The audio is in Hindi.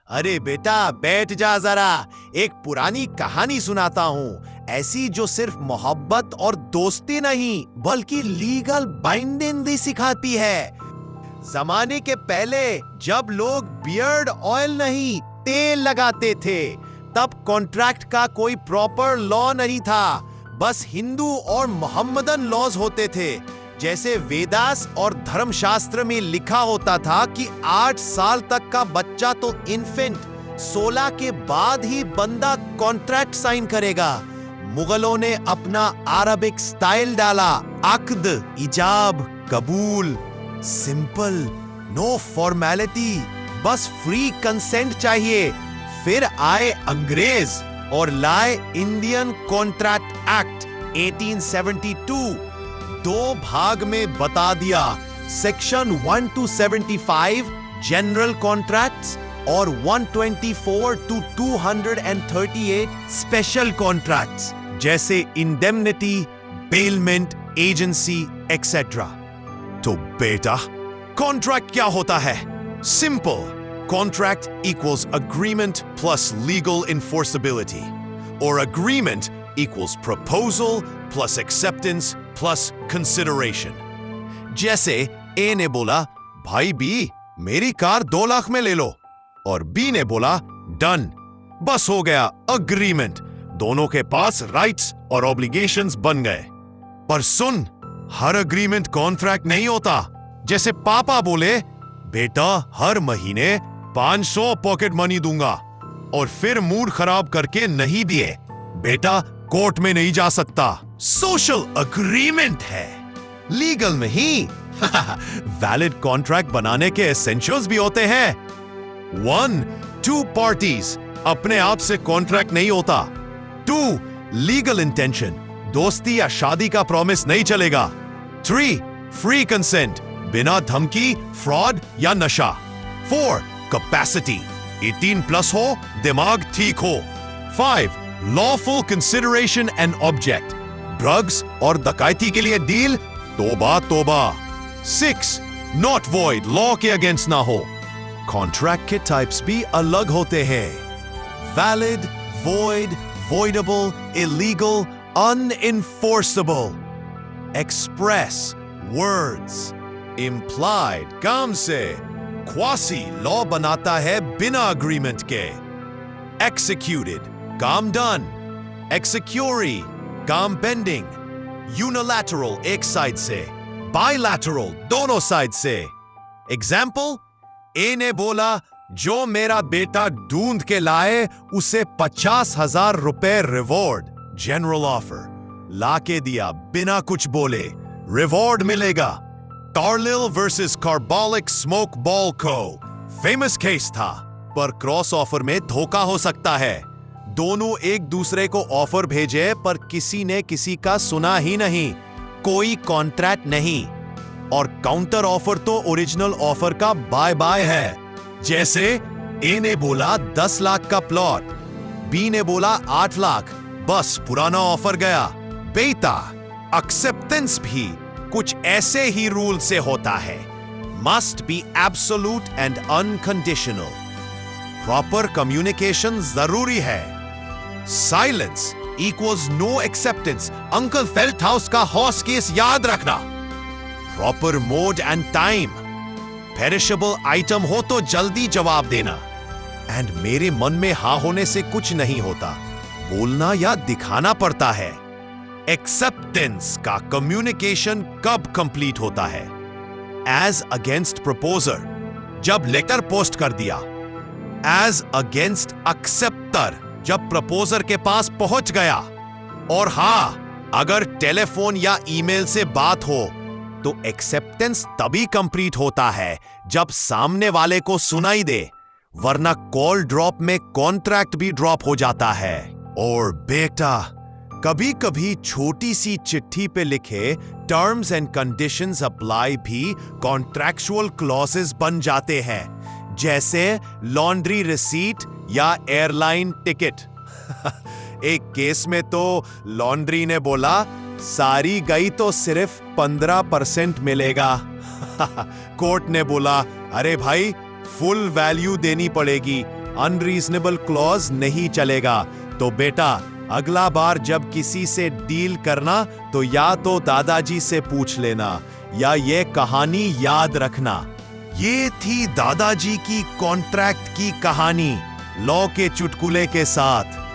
अरे बेटा बैठ जा जरा, एक पुरानी कहानी सुनाता हूँ, ऐसी जो सिर्फ मोहब्बत और दोस्ती नहीं बल्कि लीगल बाइंडिंग भी सिखाती है। जमाने के पहले जब लोग बियर्ड ऑयल नहीं तेल लगाते थे, तब कॉन्ट्रैक्ट का कोई प्रॉपर लॉ नहीं था, बस हिंदू और मोहम्मदन लॉज होते थे। जैसे वेदास और धर्मशास्त्र में लिखा होता था कि 8 साल तक का बच्चा तो इन्फेंट, 16 के बाद ही बंदा कॉन्ट्रैक्ट साइन करेगा। मुगलों ने अपना अरबिक स्टाइल डाला, अक्द, इजाब, कबूल, सिंपल, नो फॉर्मेलिटी, बस फ्री कंसेंट चाहिए। फिर आए अंग्रेज और लाए इंडियन कॉन्ट्रैक्ट एक्ट 1872, 2 भाग में बता दिया, सेक्शन 1 to 75 जनरल कॉन्ट्रैक्ट्स और 124 to 238 स्पेशल कॉन्ट्रैक्ट्स, जैसे इंडेमनिटी, बेलमेंट, एजेंसी एक्सेट्रा। तो बेटा कॉन्ट्रैक्ट क्या होता है? Simple, contract equals agreement plus legal enforceability, और agreement equals proposal plus acceptance plus consideration. जैसे ए ने बोला, भाई बी मेरी कार 2 लाख में ले लो, और बी ने बोला डन, बस हो गया अग्रीमेंट, दोनों के पास राइट्स और ऑब्लिगेशंस बन गए। पर सुन, हर अग्रीमेंट कॉन्ट्रैक्ट नहीं होता। जैसे पापा बोले, बेटा हर महीने 500 पॉकेट मनी दूंगा, और फिर मूड खराब करके नहीं दिए, बेटा कोर्ट में नहीं जा सकता। सोशल अग्रीमेंट है, लीगल में ही। वैलिड कॉन्ट्रैक्ट बनाने के एसेंशियल्स भी होते हैं। 1, 2 पार्टीज, अपने आप से कॉन्ट्रैक्ट नहीं होता। 2, लीगल इंटेंशन, दोस्ती या शादी का प्रॉमिस नहीं चलेगा। 3, फ्री कंसेंट, बिना धमकी, फ्रॉड या नशा। 4, कैपेसिटी, 18+ हो, दिमाग ठीक हो। 5, lawful consideration and object, drugs और डकैती के लिए डील, तोबा तोबा। 6, नॉट वॉइड, लॉ के अगेंस्ट ना हो। कॉन्ट्रैक्ट के टाइप्स भी अलग होते हैं, valid, void, voidable, illegal, unenforceable. Express, words, implied, काम से, क्वासी लॉ बनाता है बिना अग्रीमेंट के। एक्सिक्यूटेड, काम डन, एक्सिक्यूरी, काम पेंडिंग, यूनिलैटरल एक साइड से, बाइलैटरल दोनों साइड से। एग्जाम्पल, ए ने बोला जो मेरा बेटा ढूंढ के लाए उसे 50,000 रुपए रिवॉर्ड, जनरल ऑफर, ला के दिया बिना कुछ बोले, रिवॉर्ड मिलेगा। Carlill versus carbolic smoke ball को फेमस केस था, पर क्रॉस ऑफर में धोखा हो सकता है। दोनों एक दूसरे को ऑफर भेजे पर किसी ने किसी का सुना ही नहीं, कोई कॉन्ट्रैक्ट नहीं, और काउंटर ऑफर तो ओरिजिनल ऑफर का बाय बाय है। जैसे ए ने बोला 10 लाख का प्लॉट, बी ने बोला 8 लाख, बस पुराना ऑफर गया। बेटा एक्सेप्टेंस भी कुछ ऐसे ही रूल से होता है, must be absolute and unconditional. Proper communication जरूरी है। Silence equals no acceptance, uncle Felthouse का हॉर्स केस याद रखना। Proper mode and time, perishable item हो तो जल्दी जवाब देना, एंड मेरे मन में हाँ होने से कुछ नहीं होता, बोलना या दिखाना पड़ता है। एक्सेप्टेंस का कम्युनिकेशन कब कंप्लीट होता है? एज अगेंस्ट प्रपोजर, जब लेटर पोस्ट कर दिया। एज अगेंस्ट एक्सेप्टर, जब प्रपोजर के पास पहुंच गया। और हां, अगर टेलीफोन या ईमेल से बात हो तो एक्सेप्टेंस तभी कंप्लीट होता है जब सामने वाले को सुनाई दे, वरना कॉल ड्रॉप में कॉन्ट्रैक्ट भी ड्रॉप हो जाता है। और बेटा कभी कभी छोटी सी चिट्ठी पे लिखे टर्म्स एंड कंडीशंस अप्लाई भी कॉन्ट्रैक्चुअल क्लॉजेस बन जाते हैं, जैसे लॉन्ड्री रिसीट या एयरलाइन टिकट। एक केस में तो लॉन्ड्री ने बोला सारी गई तो सिर्फ 15% मिलेगा। कोर्ट ने बोला अरे भाई फुल वैल्यू देनी पड़ेगी, अनरीजनेबल क्लॉज नहीं चलेगा। तो बेटा, अगला बार जब किसी से डील करना तो या तो दादाजी से पूछ लेना या ये कहानी याद रखना। ये थी दादाजी की कॉन्ट्रैक्ट की कहानी, लॉ के चुटकुले के साथ।